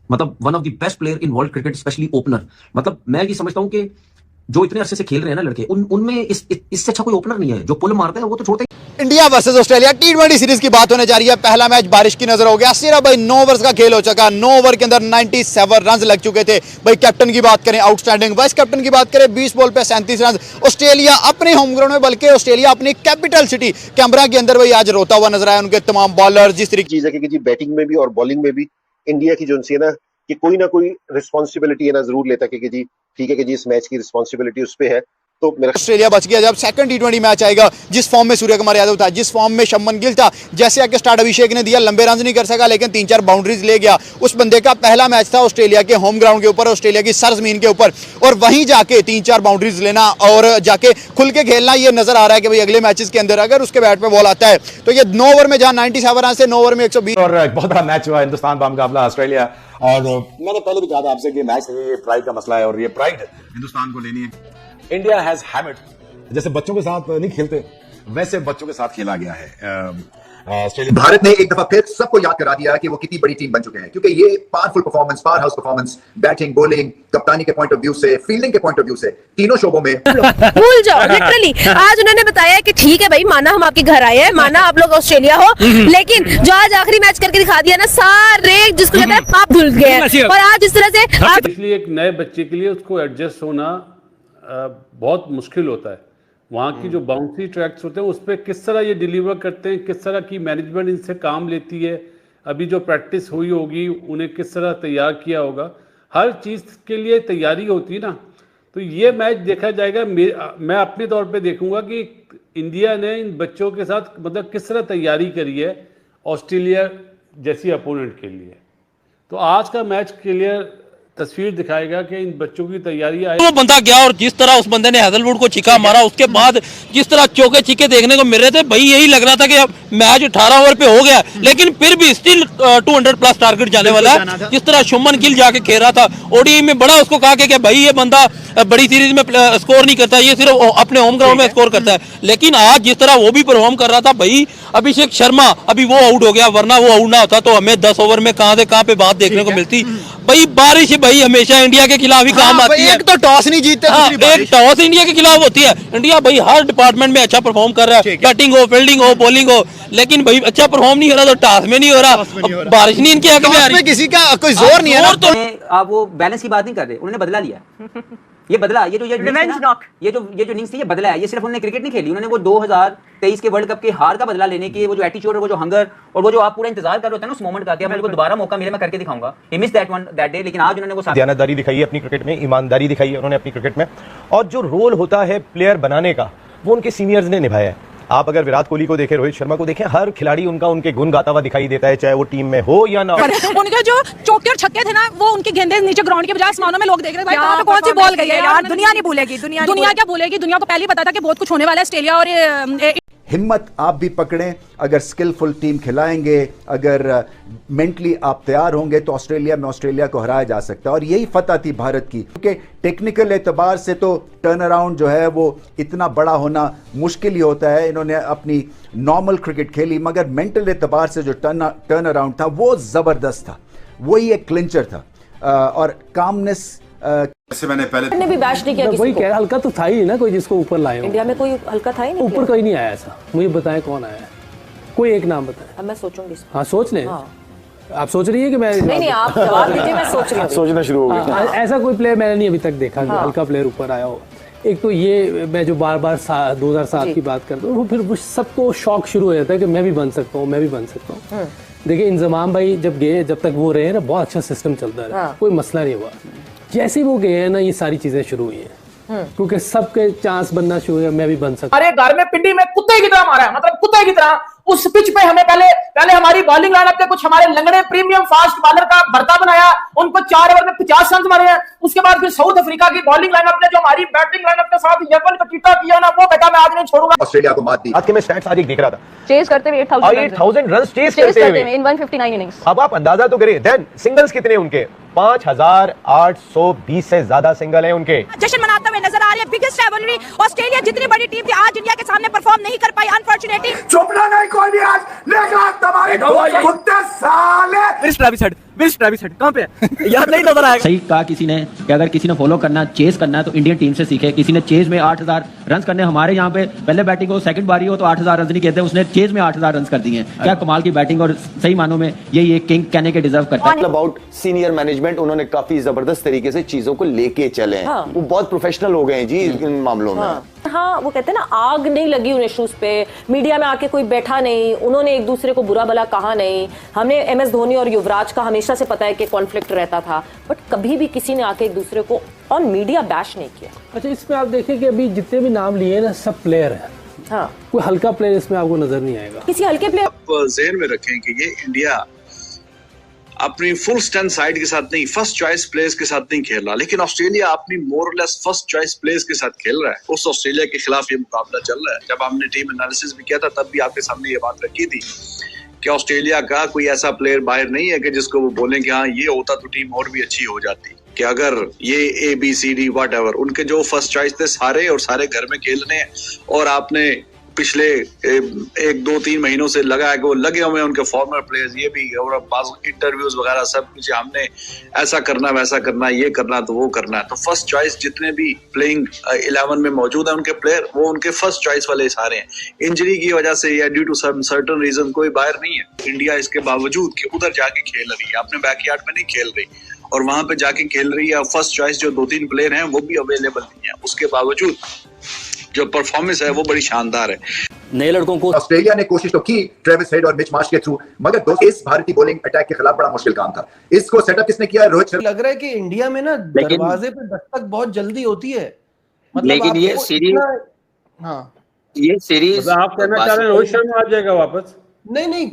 मतलब one of the best player in world cricket, specially opener. मतलब मैं ये समझता हूं कि जो इतने अरसे से खेल रहे हैं ना लड़के, उनमें इससे अच्छा कोई ओपनर नहीं है। जो पुल मारता है वो तो छोड़ते ही। इंडिया वर्सेस ऑस्ट्रेलिया टी20 सीरीज की बात होने जा रही है। पहला मैच बारिश की नजर हो गया। सिर्फ भाई 9 ओवर्स का खेल हो चुका। 9 ओवर के अंदर 97 रन लग चुके थे। भाई कैप्टन की बात करें आउटस्टैंडिंग, वाइस कैप्टन की बात करें 20 बॉल पे 37 रन। ऑस्ट्रेलिया अपने होम ग्राउंड में, बल्कि ऑस्ट्रेलिया अपनी कैपिटल सिटी कैनबरा के अंदर भाई आज रोता हुआ नजर आया। उनके तमाम बॉलर जिस तरीके चीज है कि जी बैटिंग में भी और बॉलिंग में भी इंडिया की जो है ना कि कोई ना कोई रिस्पॉन्सिबिलिटी है ना जरूर लेता है कि जी ठीक है कि जी इस मैच की रिस्पॉन्सिबिलिटी उस पे है। तो मेरा ऑस्ट्रेलिया बच गया। जब सेकंड टी20 मैच आएगा, जिस फॉर्म में सूर्य कुमार यादव था, जिस फॉर्म में शुभमन गिल था, जैसे आके स्टार्ट अभिषेक ने दिया, लंबे रन नहीं कर सका लेकिन 3-4 बाउंड्रीज ले गया। उस बंदे का पहला मैच था ऑस्ट्रेलिया के होम ग्राउंड के ऊपर, ऑस्ट्रेलिया की सरजमीन के ऊपर, और वहीं जाके 3-4 बाउंड्रीज लेना और जाके खुल के खेलना, ये नजर आ रहा है कि भाई अगले मैचेस के अंदर अगर उसके बैट पे बॉल आता है तो ये 9 ओवर में जहां 97 रन से 9 ओवर में 120। और बहुत बड़ा मैच हुआ हिंदुस्तान का मुकाबला ऑस्ट्रेलिया। और मैंने पहले भी कहा था आपसे कि मैच ये प्राइड का मसला है और ये प्राइड हिंदुस्तान को लेनी है। इंडिया हैज हैमिट, जैसे बच्चों के साथ नहीं खेलते वैसे बच्चों के साथ खेला गया है। भारत ने एक दफा फिर सबको याद करा दिया कि वो कितनी बड़ी टीम बन चुके हैं, क्योंकि ये powerful performance, power house performance, batting, bowling, कप्तानी के पॉइंट ऑफ व्यू से, फील्डिंग के पॉइंट ऑफ व्यू से, तीनों शोबों में भूल जाओ लिटरली। आज उन्होंने बताया कि ठीक है भाई, माना हम आपके घर आए हैं, माना आप लोग ऑस्ट्रेलिया हो, लेकिन जो आज आखिरी मैच करके दिखा दिया ना, सारे जिसको कहते हैं पाप धुल गए। और आज इस तरह से आप इसलिए एक नए बच्चे के लिए उसको एडजस्ट होना बहुत मुश्किल होता है। वहाँ की जो बाउंड्री ट्रैक्स होते हैं उस पर किस तरह ये डिलीवर करते हैं, किस तरह की मैनेजमेंट इनसे काम लेती है, अभी जो प्रैक्टिस हुई होगी उन्हें किस तरह तैयार किया होगा, हर चीज़ के लिए तैयारी होती है ना। तो ये मैच देखा जाएगा। मैं अपने तौर पे देखूंगा कि इंडिया ने इन बच्चों के साथ मतलब किस तरह तैयारी करी है ऑस्ट्रेलिया जैसी अपोनेंट के लिए। तो आज का मैच क्लियर तस्वीर दिखाएगा कि इन बच्चों की तैयारी आई। वो बंदा गया और जिस तरह उस बंदे ने हैजलवुड को छिका मारा, उसके बाद जिस तरह चौके छिके देखने को मिल रहे थे, भाई यही लग रहा था कि अब मैच 18 ओवर पे हो गया, लेकिन फिर भी स्टिल 200 प्लस टारगेट जाने वाला है। जिस तरह शुभमन गिल जाके खेल रहा था ओडीआई में, बड़ा उसको कहा कि भाई ये बंदा बड़ी सीरीज में स्कोर नहीं करता, ये सिर्फ अपने होम ग्राउंड में स्कोर करता है। लेकिन आज जिस तरह वो भी परफॉर्म कर रहा था, भाई अभिषेक शर्मा अभी वो आउट हो गया, वरना वो आउट ना होता तो हमें 10 ओवर में कहां से कहां पे बात देखने को मिलती। भाई बारिश भाई हमेशा इंडिया के खिलाफ ही काम आती है। एक तो टॉस नहीं जीतते, एक टॉस इंडिया के खिलाफ होती है। इंडिया भाई हर डिपार्टमेंट में अच्छा परफॉर्म कर रहा है, बैटिंग हो, फील्डिंग हो, बॉलिंग हो, लेकिन भाई अच्छा परफॉर्म नहीं हो रहा तो टॉस में नहीं हो रहा, बारिश नहीं इनके हक में आ रही, किसी का कोई जोर नहीं है ना। तो आप वो बैलेंस की बात नहीं कर रहे, उन्होंने बदला लिया। ये बदला, ये जो इनिंग्स थी ये बदला है। ये सिर्फ उन्होंने क्रिकेट नहीं खेली, उन्होंने वो 2023 के वर्ल्ड कप के हार का बदला लेने की वो जो एटीट्यूड और वो जो हंगर और वो जो आप पूरा इंतजार कर रहे होते हैं ना उस मोमेंट का, कि अब मेरे को दोबारा मौका मिले मैं करके दिखाऊंगा। ही मिस दैट डे, लेकिन आज उन्होंने वो दयानतदारी दिखाई है अपनी क्रिकेट में, ईमानदारी दिखाई है उन्होंने अपनी क्रिकेट में, और जो रोल होता है प्लेयर बनाने का वो उनके सीनियर्स ने निभाया है। आप अगर विराट कोहली को देखें, रोहित शर्मा को देखें, हर खिलाड़ी उनका उनके गुण गाता हुआ दिखाई देता है, चाहे वो टीम में हो या ना हो। उनके जो चौके और छक्के थे ना, वो उनके गेंदे नीचे ग्राउंड के बजाय आसमानों में लोग देख रहे थे। भाई कौन सी बॉल गई है यार, दुनिया नहीं भूलेगी। दुनिया क्या भूलेगी, दुनिया को पहले ही पता था कि बहुत कुछ होने वाला है ऑस्ट्रेलिया और हिम्मत आप भी पकड़ें। अगर स्किलफुल टीम खिलाएंगे, अगर मेंटली आप तैयार होंगे तो ऑस्ट्रेलिया को हराया जा सकता है। और यही फतह थी भारत की, क्योंकि टेक्निकल एतबार से तो टर्न अराउंड जो है वो इतना बड़ा होना मुश्किल ही होता है। इन्होंने अपनी नॉर्मल क्रिकेट खेली, मगर मेंटल एतबार से जो टर्न अराउंड था वो ज़बरदस्त था, वही एक क्लिंचर था। और कामनेस जैसे मैंने पहले भी बैश नहीं किया, वही कह, हल्का तो था ही ना कोई जिसको ऊपर लाए हो। इंडिया में कोई हल्का था ही नहीं, ऊपर कोई नहीं आया ऐसा। मुझे बताएं कौन आया है, कोई एक नाम बताएं। अब मैं सोचूंगी। हाँ सोच लें। आप सोच रही है कि मैं नहीं आप जवाब दीजिए, मैं सोच रही हूँ। सोचना शुरू हो गया। ऐसा कोई प्लेयर मैंने नहीं अभी तक देखा हल्का प्लेयर ऊपर आया हो। एक तो ये मैं जो बार 2007 की बात करता हूँ, फिर सबको शौक शुरू हो जाता है कि मैं भी बन सकता हूँ, मैं भी बन सकता हूँ। देखिए इंजमाम भाई जब गए, जब तक वो रहे ना, बहुत अच्छा सिस्टम चलता रहा, कोई मसला नहीं हुआ। जैसे वो गए हैं ना, ये सारी चीजें शुरू हुई हैं, क्योंकि सबके चांस बनना शुरू हुआ, मैं भी बन सकता। अरे घर में पिंडी में कुत्ते की तरह मारा है, मतलब कुत्ते की तरह। उस पिच पे हमें पहले हमारी बॉलिंग लाइनअप के कुछ हमारे लंगड़े प्रीमियम फास्ट बॉलर का भरता बनाया, उनको 4 ओवर में 50 रन मारे हैं। उसके बाद फिर साउथ अफ्रीका की बॉलिंग लाइनअप ने जो हमारी बैटिंग लाइनअप के साथ यमन का टीटा किया ना, वो बेटा मैं आज नहीं छोड़ूंगा। ऑस्ट्रेलिया को मात दी। आज के मैं स्टैट्स आज एक देख रहा था, चेस करते हुए 8000 रन चेस करते हुए इन 159 इनिंग्स। अब आप अंदाजा तो करिए, देन सिंगल्स कितने उनके, 5820 से ज्यादा सिंगल है उनके। जश्न मनाते हुए नजर आ रहे हैं, बिगेस्ट राइवलरी। ऑस्ट्रेलिया जितनी बड़ी टीम थी आज इंडिया के सामने परफॉर्म नहीं कर पाई, अनफॉर्चुनेटली। चुपना नहीं कोई भी आज, लेगा तुम्हारे कुत्ते साले। ट्रेविस हेड विल्स ट्रेविस हेड कहां पे है याद नहीं नजर आएगा। सही कहा किसी ने कि अगर किसी ने फॉलो करना, चेस करना है तो इंडियन टीम से सीखे। किसी ने चेस में 8000 रन करने, हमारे यहाँ पे पहले बैटिंग हो सेकंड बारी हो तो 8000 रन नहीं कहते, उसने चेस में 8000 रन कर दिए हैं। क्या कमाल की बैटिंग, और सही मानों में ये किंग कहने के डिजर्व करता है। अबाउट सीनियर मैनेजमेंट, उन्होंने काफी जबरदस्त तरीके से चीजों को लेके चले हैं। वो बहुत प्रोफेशनल हो गए हैं जी इन मामलों में। हाँ, वो कहते हैं ना, आग नहीं लगी उन इश्यूज पे, मीडिया में आके कोई बैठा नहीं, उन्होंने एक दूसरे को बुरा भला कहा नहीं। हमने MS धोनी और युवराज का हमेशा से पता है कि कॉन्फ्लिक्ट रहता था, बट कभी भी किसी ने आके एक दूसरे को ऑन मीडिया बैश नहीं किया। अच्छा, इसमें आप देखिए कि अभी जितने भी नाम लिए ना सब प्लेयर हैं। हाँ, कोई हल्का प्लेयर इसमें आपको नजर नहीं आएगा। किसी हल्के प्लेयर आप ज़हन में रखें कि ये इंडिया अपनी फुल स्ट्रेंथ साइड के साथ नहीं, फर्स्ट चॉइस प्लेयर्स के साथ नहीं खेल रहा, लेकिन ऑस्ट्रेलिया अपनी more less first choice players के साथ खेल रहा है। उस ऑस्ट्रेलिया के खिलाफ ये मुकाबला चल रहा है। जब हमने टीम एनालिसिस भी किया था तब भी आपके सामने ये बात रखी थी कि ऑस्ट्रेलिया का कोई ऐसा प्लेयर बाहर नहीं है कि जिसको वो बोलें कि हाँ ये होता तो टीम और भी अच्छी हो जाती, कि अगर ये ABCD व्हाटएवर, उनके जो फर्स्ट चॉइस थे सारे और सारे घर में खेल रहे हैं। और आपने पिछले 1-2-3 महीनों से लगा है कि वो लगे हुए हैं उनके फॉर्मर प्लेयर्स, ये भी और इंटरव्यूज वगैरह सब कुछ, हमने ऐसा करना वैसा करना, ये करना तो वो करना है। तो फर्स्ट चॉइस जितने भी प्लेइंग 11 में मौजूद है उनके प्लेयर, वो उनके फर्स्ट चॉइस वाले सारे हैं। इंजरी की वजह से या due to some certain reason कोई बाहर नहीं है। इंडिया इसके बावजूद कि उधर जाके खेल रही है, अपने बैकयार्ड में नहीं खेल रही और वहां पे जाके खेल रही है, फर्स्ट चॉइस जो 2-3 प्लेयर हैं वो भी अवेलेबल नहीं है, उसके बावजूद जो परफॉर्मेंस है वो बड़ी शानदार है। नए लड़कों को ऑस्ट्रेलिया ने कोशिश तो की ट्रेविस हेड और मिच मार्श के थ्रू, मगर दोस्तों इस भारतीय बॉलिंग अटैक के खिलाफ बड़ा मुश्किल काम था। इसको सेटअप किसने किया? रोहित शर्मा। लग रहा है कि इंडिया में ना दरवाजे पे दस्तक बहुत जल्दी होती है, मतलब लेकिन ये सीरीज, हाँ ये सीरीज आप कहना चाह रहे हैं रोहित शर्मा आ जाएगा वापस? नहीं,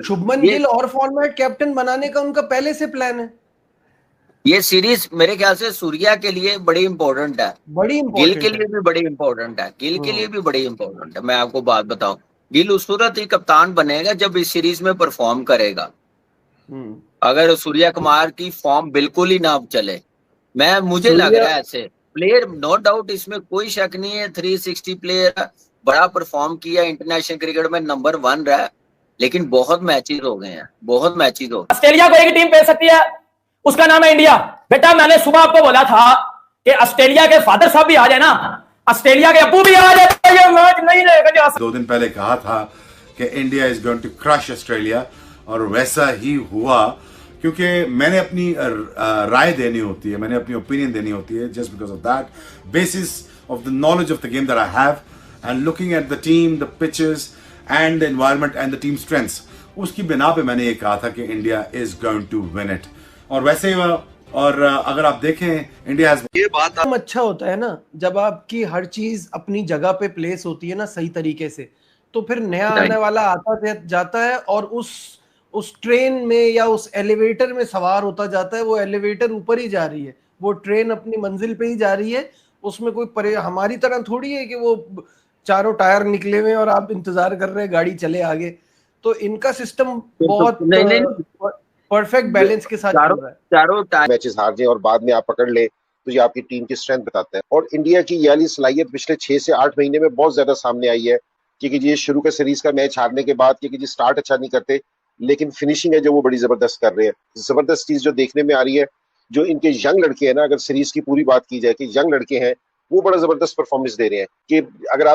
शुभमन गिल और फॉर्मेट कैप्टन बनाने का उनका पहले से प्लान है। ये सीरीज मेरे ख्याल से सूर्या के लिए बड़ी इंपॉर्टेंट है, गिल के लिए भी बड़ी इंपॉर्टेंट है, गिल के लिए भी बड़ी इंपॉर्टेंट है। मैं आपको बात बताऊं, गिल उस सूरत ही कप्तान बनेगा जब इस सीरीज में परफॉर्म करेगा। अगर सूर्या कुमार की फॉर्म बिल्कुल ही ना चले, मुझे लग रहा है ऐसे प्लेयर, नो डाउट इसमें कोई शक नहीं है, 360 प्लेयर बड़ा परफॉर्म किया, इंटरनेशनल क्रिकेट में नंबर 1 रहा, लेकिन बहुत मैचेस हो गए हैं, बहुत मैचेस हो गए। ऑस्ट्रेलिया को एक टीम पे सकती है, उसका नाम है इंडिया। बेटा मैंने सुबह आपको बोला था कि ऑस्ट्रेलिया के फादर साहब भी आ जाए ना, ऑस्ट्रेलिया के अब्बू भी आ जाए तो ये मैच नहीं रहेगा। 2 दिन पहले कहा था कि India is going to crush Australia, और वैसा ही हुआ, क्योंकि मैंने अपनी राय देनी होती है, मैंने अपनी ओपिनियन देनी होती है, just because of that basis of the knowledge of the game that I have and looking at the team, the pitches and the environment and the team strengths, उसकी बिना पे मैंने ये कहा था कि India is going to win it, और वैसे ही हुआ। और अगर आप देखें इंडिया ये बात अच्छा होता है ना जब आपकी हर चीज अपनी जगह पे प्लेस होती है ना सही तरीके से, तो फिर नया आने वाला आता जाता है और उस ट्रेन में या उस एलिवेटर में सवार होता जाता है। वो एलिवेटर ऊपर ही जा रही है, वो ट्रेन अपनी मंजिल पे ही जा रही है, उसमें कोई हमारी तरह थोड़ी है कि वो चारों टायर निकले हुए और आप इंतजार कर रहे हैं गाड़ी चले आगे। तो इनका सिस्टम बहुत परफेक्ट बैलेंस के साथ चल रहा है। चारों मैचेस हार जाए और बाद में आप पकड़ ले तो ये आपकी टीम की स्ट्रेंथ बताता है। और इंडिया की ये वाली सलाहियत पिछले 6 से 8 महीने में बहुत ज्यादा सामने आई है, क्योंकि जी शुरू के सीरीज का मैच हारने के बाद, क्योंकि जी स्टार्ट अच्छा नहीं करते लेकिन फिनिशिंग है जो वो बड़ी जबरदस्त कर रहे हैं। जबरदस्त चीज जो देखने में आ रही है, जो इनके यंग लड़के हैं ना, अगर सीरीज की पूरी बात की जाए कि यंग लड़के हैं वो बड़ा जबरदस्त परफॉर्मेंस दे रहे हैं। कि अगर आप